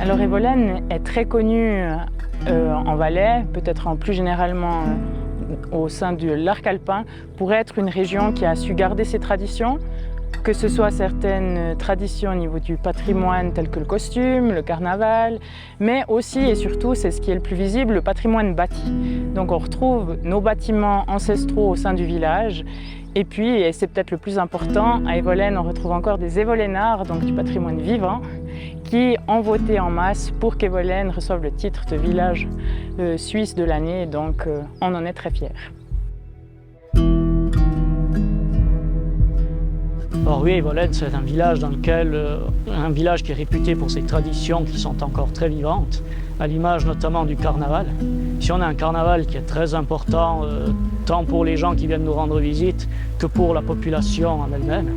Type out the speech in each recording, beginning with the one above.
Alors Evolène est très connue en Valais, peut-être plus généralement au sein de l'arc alpin, pour être une région qui a su garder ses traditions, que ce soit certaines traditions au niveau du patrimoine tel que le costume, le carnaval, mais aussi et surtout, c'est ce qui est le plus visible, le patrimoine bâti. Donc on retrouve nos bâtiments ancestraux au sein du village. Et puis, et c'est peut-être le plus important, à Evolène, on retrouve encore des évolénards, donc du patrimoine vivant, qui ont voté en masse pour qu'Evolène reçoive le titre de village suisse de l'année, donc on en est très fiers. Or oui, Evolène, c'est un village un village qui est réputé pour ses traditions qui sont encore très vivantes, à l'image notamment du carnaval. Ici, on a un carnaval qui est très important, tant pour les gens qui viennent nous rendre visite que pour la population en elle-même.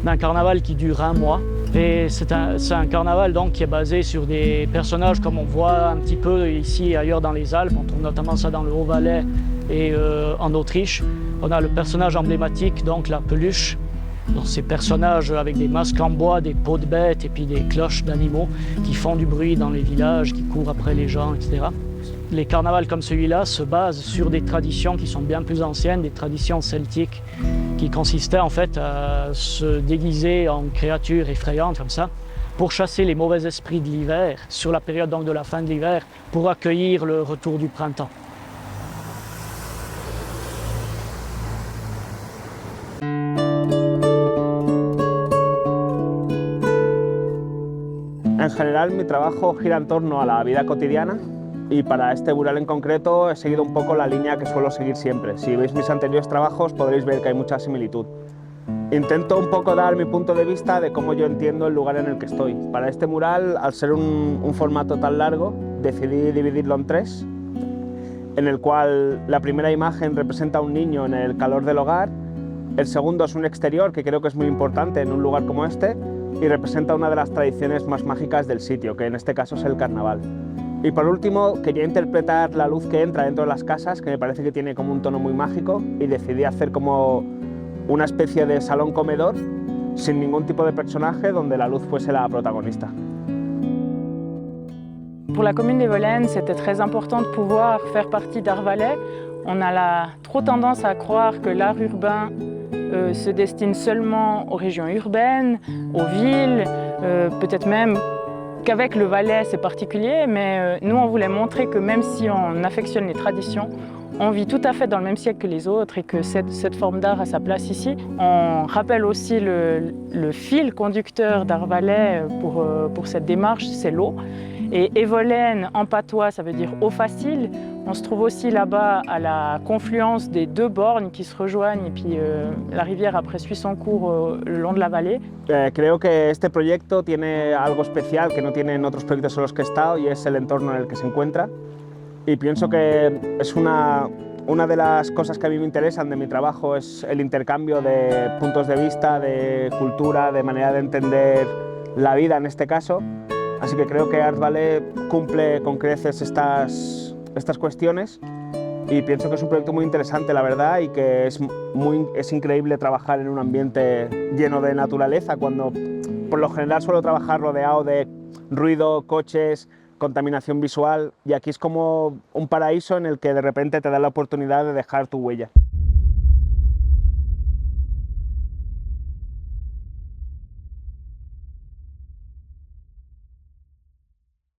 On a un carnaval qui dure 1 mois. Et c'est un carnaval donc qui est basé sur des personnages comme on voit un petit peu ici et ailleurs dans les Alpes. On trouve notamment ça dans le Haut-Valais et en Autriche. On a le personnage emblématique, donc la peluche. Donc, ces personnages avec des masques en bois, des peaux de bêtes et puis des cloches d'animaux qui font du bruit dans les villages, qui courent après les gens, etc. Les carnavals comme celui-là se basent sur des traditions qui sont bien plus anciennes, des traditions celtiques qui consistaient en fait à se déguiser en créatures effrayantes comme ça pour chasser les mauvais esprits de l'hiver, sur la période donc de la fin de l'hiver, pour accueillir le retour du printemps. En general, mi trabajo gira en torno a la vida cotidiana y para este mural en concreto he seguido un poco la línea que suelo seguir siempre. Si veis mis anteriores trabajos podréis ver que hay mucha similitud. Intento un poco dar mi punto de vista de cómo yo entiendo el lugar en el que estoy. Para este mural, al ser un formato tan largo, decidí dividirlo en 3, en el cual la primera imagen representa a un niño en el calor del hogar, el segundo es un exterior que creo que es muy importante en un lugar como este, y representa una de las tradiciones más mágicas del sitio, que en este caso es el carnaval. Y por último, quería interpretar la luz que entra dentro de las casas, que me parece que tiene como un tono muy mágico, y decidí hacer como una especie de salón-comedor sin ningún tipo de personaje, donde la luz fuese la protagonista. Pour la commune d'Evolène, c'était très important de pouvoir faire partie d'Art Valais. On a trop tendance à croire que l'art urbain se destine seulement aux régions urbaines, aux villes, peut-être même qu'avec le Valais c'est particulier, mais nous on voulait montrer que même si on affectionne les traditions, on vit tout à fait dans le même siècle que les autres et que cette forme d'art a sa place ici. On rappelle aussi le fil conducteur d'Art Valais pour cette démarche, c'est l'eau. Et Evolène en patois, ça veut dire eau facile. On se trouve aussi là-bas à la confluence des 2 bornes qui se rejoignent et puis la rivière après suit son cours le long de la vallée. Creo que este proyecto tiene algo especial que no tienen otros proyectos en los que he estado y es el entorno en el que se encuentra. Y pienso que es una de las cosas que a mí me interesan de mi trabajo es el intercambio de puntos de vista, de cultura, de manera de entender la vida en este caso. Así que creo que Art Valais cumple con creces estas cuestiones y pienso que es un proyecto muy interesante, la verdad, y que es increíble trabajar en un ambiente lleno de naturaleza, cuando por lo general suelo trabajar rodeado de ruido, coches, contaminación visual, y aquí es como un paraíso en el que de repente te da la oportunidad de dejar tu huella.